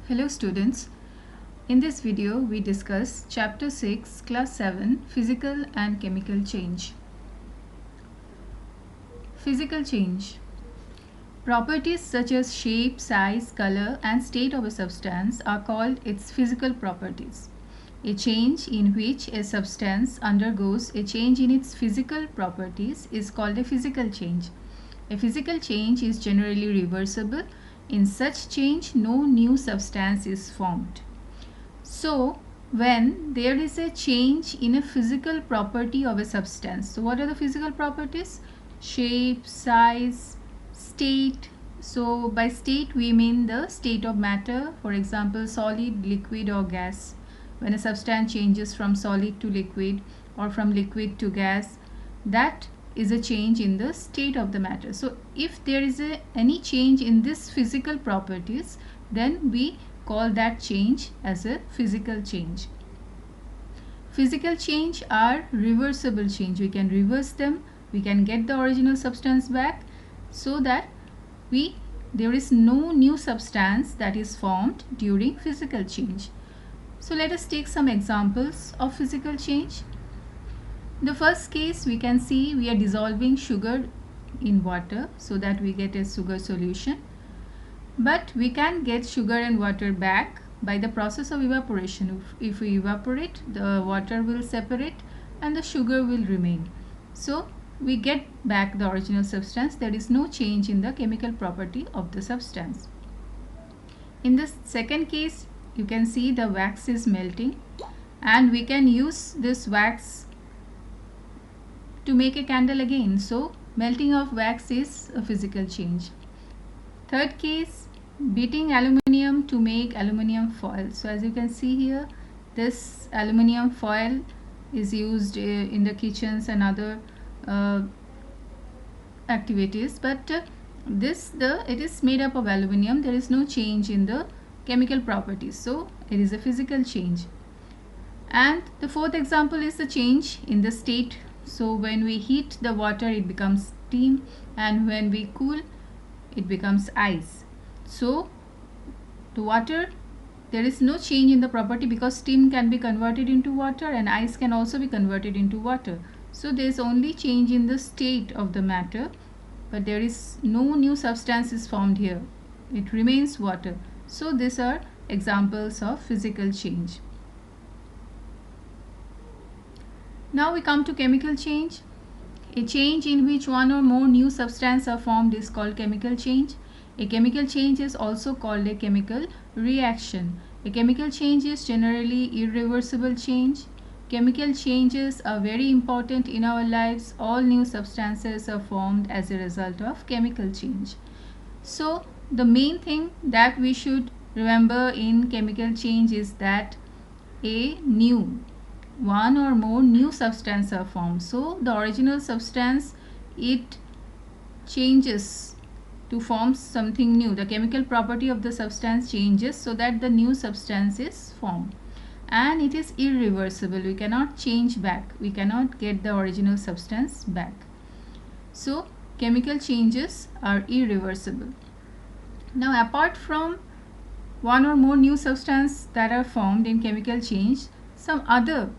Hello students, in this video we discuss chapter 6 class 7 physical and chemical change. Physical change. Properties such as shape, size, color and state of a substance are called its physical properties. A change in which a substance undergoes a change in its physical properties is called a physical change. A physical change is generally reversible. In such change, no new substance is formed. So, when there is a change in a physical property of a substance, so what are the physical properties? Shape, size, state. So, by state we mean the state of matter, for example, solid, liquid or gas. When a substance changes from solid to liquid or from liquid to gas, that is a change in the state of the matter. So if there is any change in this physical properties, then we call that change as a physical change. Physical change are reversible change. We can reverse them. We can get the original substance back so that there is no new substance that is formed during physical change. So let us take some examples of physical change. The first case, we can see we are dissolving sugar in water so that we get a sugar solution. But we can get sugar and water back by the process of evaporation. If we evaporate, the water will separate and the sugar will remain. So we get back the original substance. There is no change in the chemical property of the substance. In the second case, you can see the wax is melting and we can use this wax to make a candle again. So melting of wax is a physical change. Third case, beating aluminium to make aluminium foil. So as you can see here, this aluminium foil is used in the kitchens and other activities, but it is made up of aluminium. There is no change in the chemical properties, so it is a physical change. And the fourth example is the change in the state. So when we heat the water, it becomes steam, and when we cool, it becomes ice. So the water, there is no change in the property because steam can be converted into water and ice can also be converted into water. So there is only change in the state of the matter, but there is no new substance is formed here. It remains water. So these are examples of physical change. Now we come to chemical change. A change in which one or more new substances are formed is called chemical change. A chemical change is also called a chemical reaction. A chemical change is generally irreversible change. Chemical changes are very important in our lives. All new substances are formed as a result of chemical change. So the main thing that we should remember in chemical change is that one or more new substances are formed. So the original substance, it changes to form something new. The chemical property of the substance changes so that the new substance is formed. And it is irreversible. We cannot change back. We cannot get the original substance back. So chemical changes are irreversible. Now apart from one or more new substances that are formed in chemical change, some other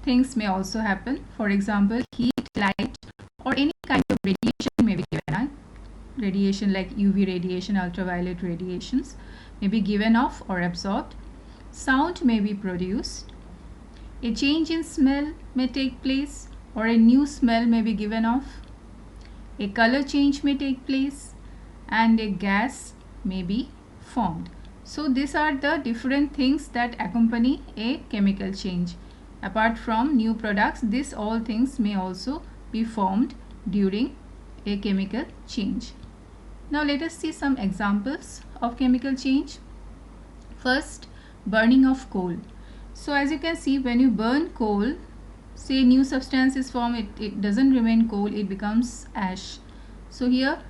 things may also happen. For example, heat, light or any kind of radiation may be given. Radiation like UV radiation, ultraviolet radiations may be given off or absorbed. Sound may be produced. A change in smell may take place or a new smell may be given off. A color change may take place and a gas may be formed. So these are the different things that accompany a chemical change. Apart from new products, these all things may also be formed during a chemical change. Now let us see some examples of chemical change. First, burning of coal. So as you can see, when you burn coal, say new substance is formed, it doesn't remain coal, it becomes ash. So here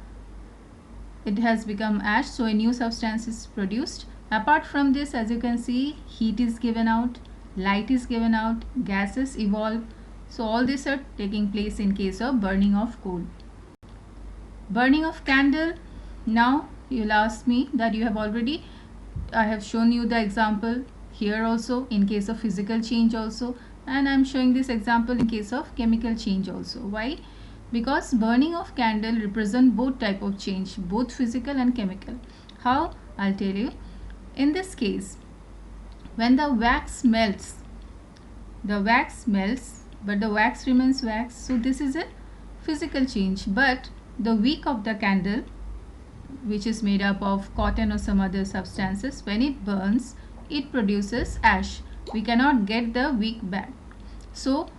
it has become ash, so a new substance is produced. Apart from this, as you can see, heat is given out, light is given out, gases evolve. So all these are taking place in case of burning of coal. Burning of candle. Now you'll ask me that you have already I have shown you the example here also in case of physical change also, and I am showing this example in case of chemical change also. Why? Because burning of candle represent both type of change, both physical and chemical. How? I'll tell you. In this case, when the wax melts, but the wax remains wax, so this is a physical change. But the wick of the candle, which is made up of cotton or some other substances, when it burns, it produces ash. We cannot get the wick back. So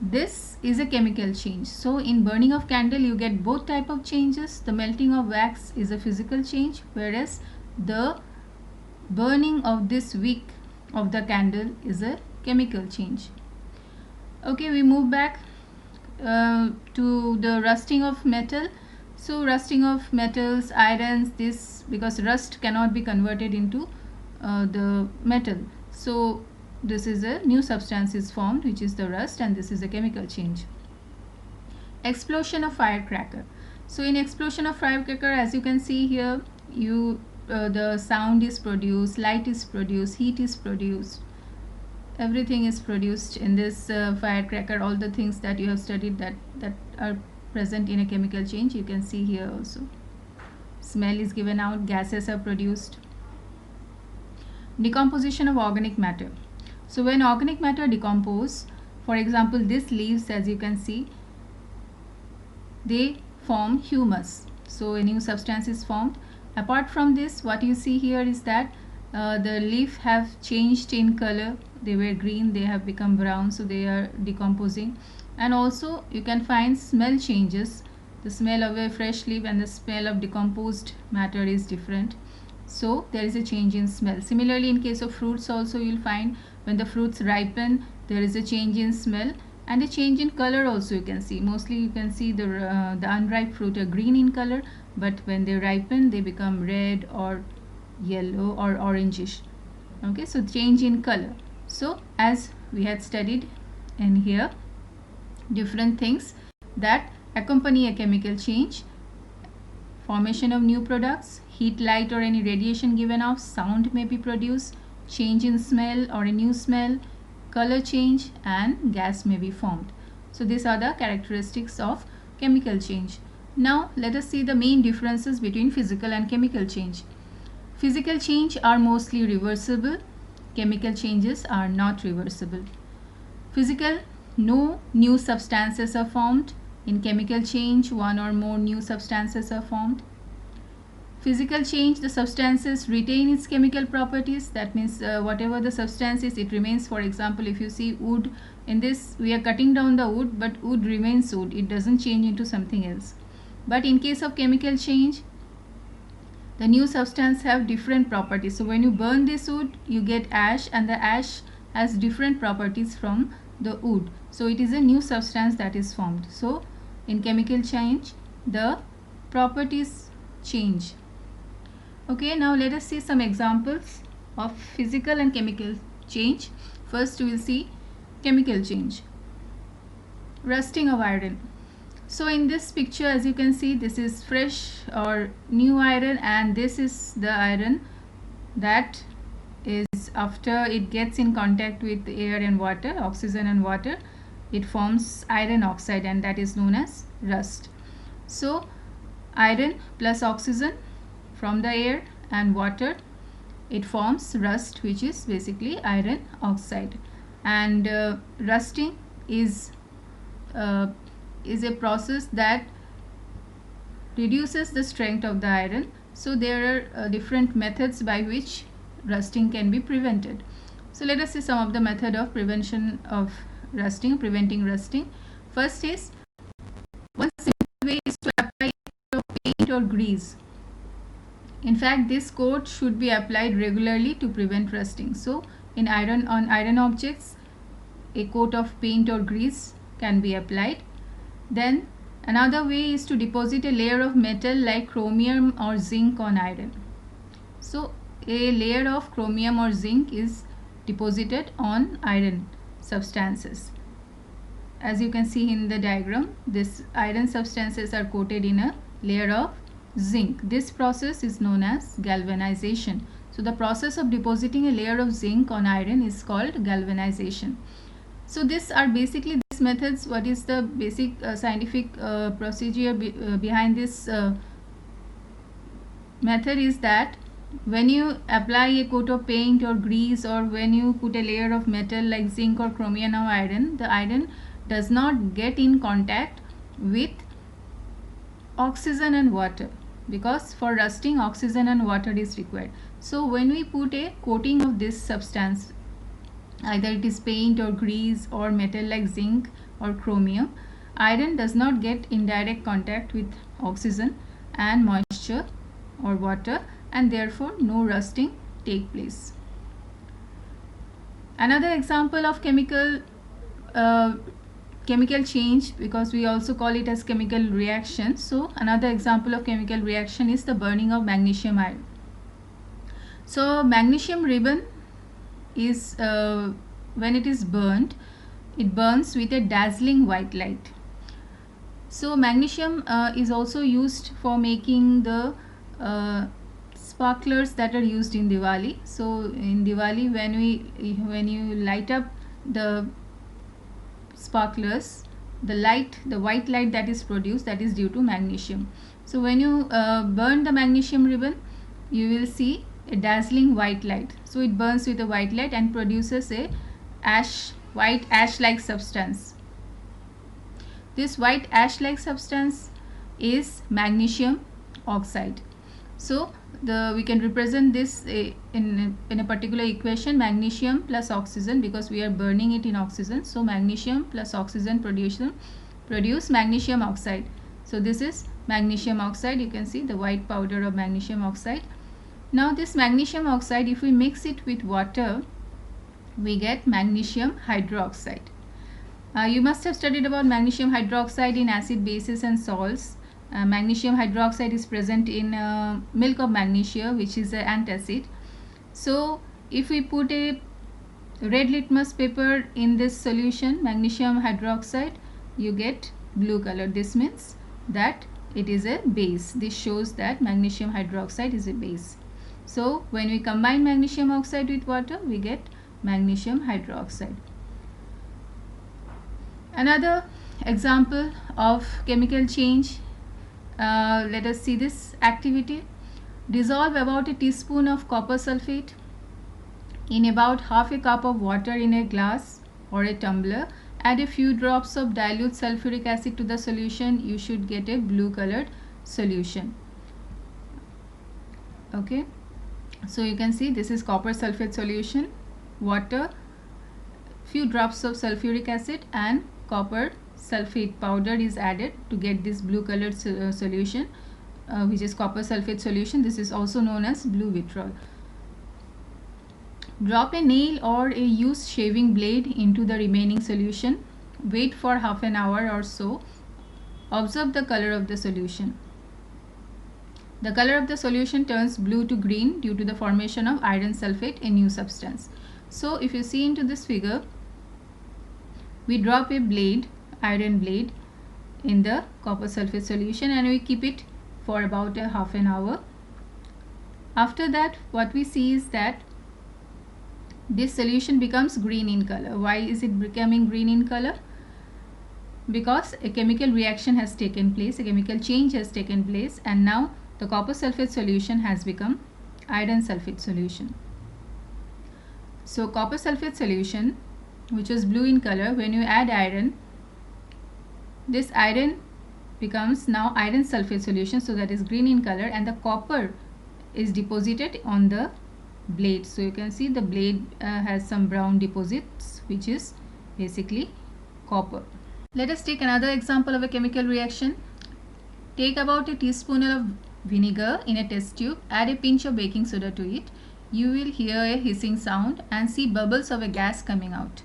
this is a chemical change. So in burning of candle you get both type of changes. The melting of wax is a physical change, whereas the burning of this wick of the candle is a chemical change. Okay, we move back to the rusting of metal. So rusting of metals, irons, this, because rust cannot be converted into the metal, so this is a new substance is formed, which is the rust, and this is a chemical change. Explosion of firecracker. So in explosion of firecracker, as you can see here, the sound is produced, light is produced, heat is produced, everything is produced in this firecracker. All the things that you have studied that are present in a chemical change, you can see here also. Smell is given out, gases are produced. Decomposition of organic matter. So when organic matter decompose, for example this leaves, as you can see, they form humus, so a new substance is formed. Apart from this, what you see here is that the leaf have changed in color. They were green, they have become brown, so they are decomposing. And also you can find smell changes. The smell of a fresh leaf and the smell of decomposed matter is different, so there is a change in smell. Similarly, in case of fruits also, you will find when the fruits ripen, there is a change in smell and a change in color also. You can see, mostly you can see the unripe fruit are green in color, but when they ripen they become red or yellow or orangish. Okay, so change in color. So as we had studied in here, different things that accompany a chemical change: formation of new products, heat, light or any radiation given off, sound may be produced, change in smell or a new smell, color change, and gas may be formed. So these are the characteristics of chemical change. Now let us see the main differences between physical and chemical change. Physical change are mostly reversible, chemical changes are not reversible. Physical, no new substances are formed. In chemical change, one or more new substances are formed. Physical change, the substances retain its chemical properties. That means whatever the substance is, it remains. For example, if you see wood, in this we are cutting down the wood, but wood remains wood. It doesn't change into something else. But in case of chemical change, the new substance have different properties. So when you burn this wood, you get ash, and the ash has different properties from the wood. So it is a new substance that is formed. So in chemical change, the properties change. Okay, now let us see some examples of physical and chemical change. First we will see chemical change. Rusting of iron. So in this picture, as you can see, this is fresh or new iron, and this is the iron that is, after it gets in contact with air and water, oxygen and water, it forms iron oxide, and that is known as rust. So iron plus oxygen from the air and water, it forms rust, which is basically iron oxide. And rusting is a process that reduces the strength of the iron. So there are different methods by which rusting can be prevented. So let us see some of the method of prevention of rusting, preventing rusting. First is, one simple way is to apply paint or grease. In fact, this coat should be applied regularly to prevent rusting. So on iron objects, a coat of paint or grease can be applied. Then another way is to deposit a layer of metal like chromium or zinc on iron. So a layer of chromium or zinc is deposited on iron substances. As you can see in the diagram, this iron substances are coated in a layer of zinc. This process is known as galvanization. So the process of depositing a layer of zinc on iron is called galvanization. So these are basically these methods. What is the basic scientific procedure behind this method is that when you apply a coat of paint or grease, or when you put a layer of metal like zinc or chromium or iron, the iron does not get in contact with oxygen and water, because for rusting oxygen and water is required. So when we put a coating of this substance, either it is paint or grease or metal like zinc or chromium, iron does not get in direct contact with oxygen and moisture or water, and therefore no rusting take place. Another example of chemical change, because we also call it as chemical reaction. So another example of chemical reaction is the burning of magnesium iron. So magnesium ribbon is when it is burnt, it burns with a dazzling white light. So magnesium is also used for making the sparklers that are used in Diwali. So in Diwali, when you light up the sparklers, the white light that is produced, that is due to magnesium. So when you burn the magnesium ribbon, you will see a dazzling white light. So it burns with a white light and produces a white ash like substance. This white ash like substance is magnesium oxide. So we can represent this in a particular equation, magnesium plus oxygen, because we are burning it in oxygen. So magnesium plus oxygen produce magnesium oxide. So this is magnesium oxide. You can see the white powder of magnesium oxide. Now this magnesium oxide, if we mix it with water, we get magnesium hydroxide. You must have studied about magnesium hydroxide in acid, bases and salts. Magnesium hydroxide is present in milk of magnesia, which is an antacid. So if we put a red litmus paper in this solution, magnesium hydroxide, you get blue color. This means that it is a base. This shows that magnesium hydroxide is a base. So when we combine magnesium oxide with water, we get magnesium hydroxide. Another example of chemical change, let us see this activity. Dissolve about a teaspoon of copper sulfate in about half a cup of water in a glass or a tumbler. Add a few drops of dilute sulfuric acid to the solution. You should get a blue colored solution. Okay, so you can see this is copper sulfate solution, water, few drops of sulfuric acid and copper sulfate powder is added to get this blue colored solution, which is copper sulfate solution. This is also known as blue vitriol. Drop a nail or a used shaving blade into the remaining solution. Wait for half an hour or so. Observe the color of the solution. The color of the solution turns blue to green due to the formation of iron sulfate, a new substance. So if you see into this figure, we drop a blade, iron blade, in the copper sulfate solution and we keep it for about a half an hour. After that, what we see is that this solution becomes green in color. Why is it becoming green in color? Because a chemical reaction has taken place, a chemical change has taken place, and now the copper sulfate solution has become iron sulfate solution. So copper sulfate solution, which was blue in color, when you add iron, this iron becomes now iron sulfate solution, so that is green in color, and the copper is deposited on the blade. So you can see the blade has some brown deposits, which is basically copper. Let us take another example of a chemical reaction. Take about a teaspoon of vinegar in a test tube, add a pinch of baking soda to it. You will hear a hissing sound and see bubbles of a gas coming out.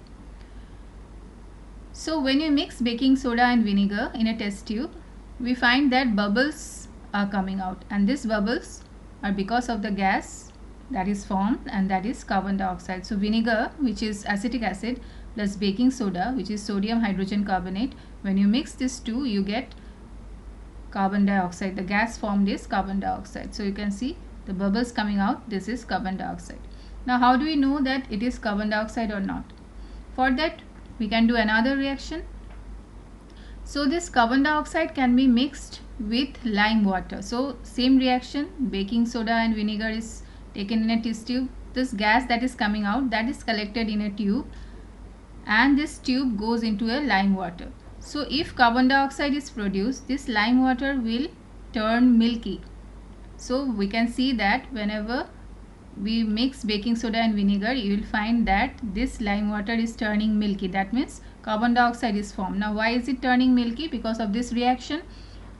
So when you mix baking soda and vinegar in a test tube, we find that bubbles are coming out, and these bubbles are because of the gas that is formed, and that is carbon dioxide. So vinegar, which is acetic acid, plus baking soda, which is sodium hydrogen carbonate, when you mix these two, you get carbon dioxide. The gas formed is carbon dioxide. So you can see the bubbles coming out, this is carbon dioxide. Now how do we know that it is carbon dioxide or not? For that we can do another reaction. So this carbon dioxide can be mixed with lime water. So same reaction, baking soda and vinegar is taken in a test tube. This gas that is coming out, that is collected in a tube, and this tube goes into a lime water. So if carbon dioxide is produced, this lime water will turn milky. So we can see that whenever we mix baking soda and vinegar, you will find that this lime water is turning milky. That means carbon dioxide is formed. Now why is it turning milky? Because of this reaction.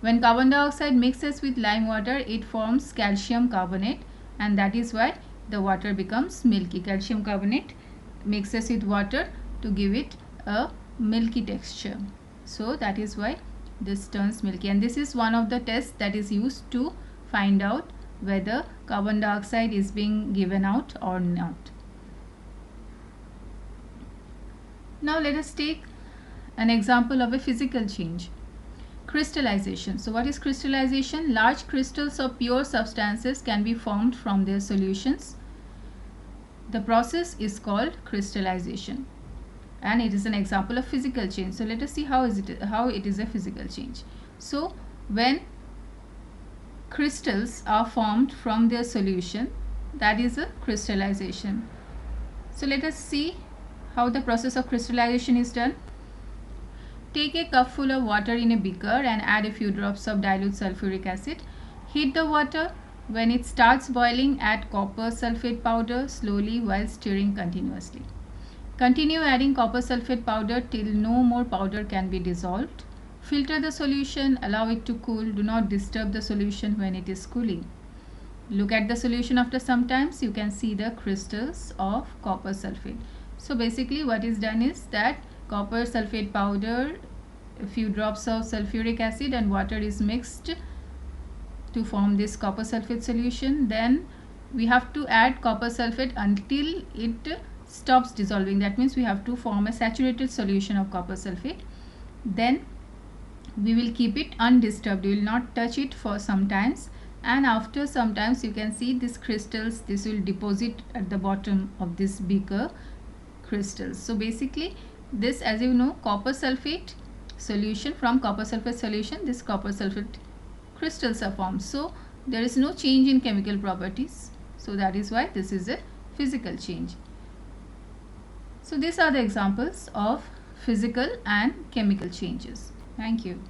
When carbon dioxide mixes with lime water, it forms calcium carbonate, and that is why the water becomes milky. Calcium carbonate mixes with water to give it a milky texture. So that is why this turns milky, and this is one of the tests that is used to find out whether carbon dioxide is being given out or not. Now let us take an example of a physical change. Crystallization. So what is crystallization? Large crystals of pure substances can be formed from their solutions. The process is called crystallization, and it is an example of physical change. So let us see how it is a physical change. So when crystals are formed from their solution, that is a crystallization. So let us see how the process of crystallization is done. Take a cup full of water in a beaker and add a few drops of dilute sulfuric acid. Heat the water. When it starts boiling, add copper sulfate powder slowly while stirring continuously. Continue adding copper sulfate powder till no more powder can be dissolved. Filter the solution, allow it to cool. Do not disturb the solution when it is cooling. Look at the solution after some time. You can see the crystals of copper sulfate. So basically what is done is that copper sulfate powder, a few drops of sulfuric acid and water is mixed to form this copper sulfate solution. Then we have to add copper sulfate until it stops dissolving. That means we have to form a saturated solution of copper sulfate. Then we will keep it undisturbed. We will not touch it for some times, and after some times you can see these crystals, this will deposit at the bottom of this beaker crystals. So basically this, as you know, copper sulfate solution, from copper sulfate solution this copper sulfate crystals are formed. So there is no change in chemical properties. So that is why this is a physical change. So these are the examples of physical and chemical changes. Thank you.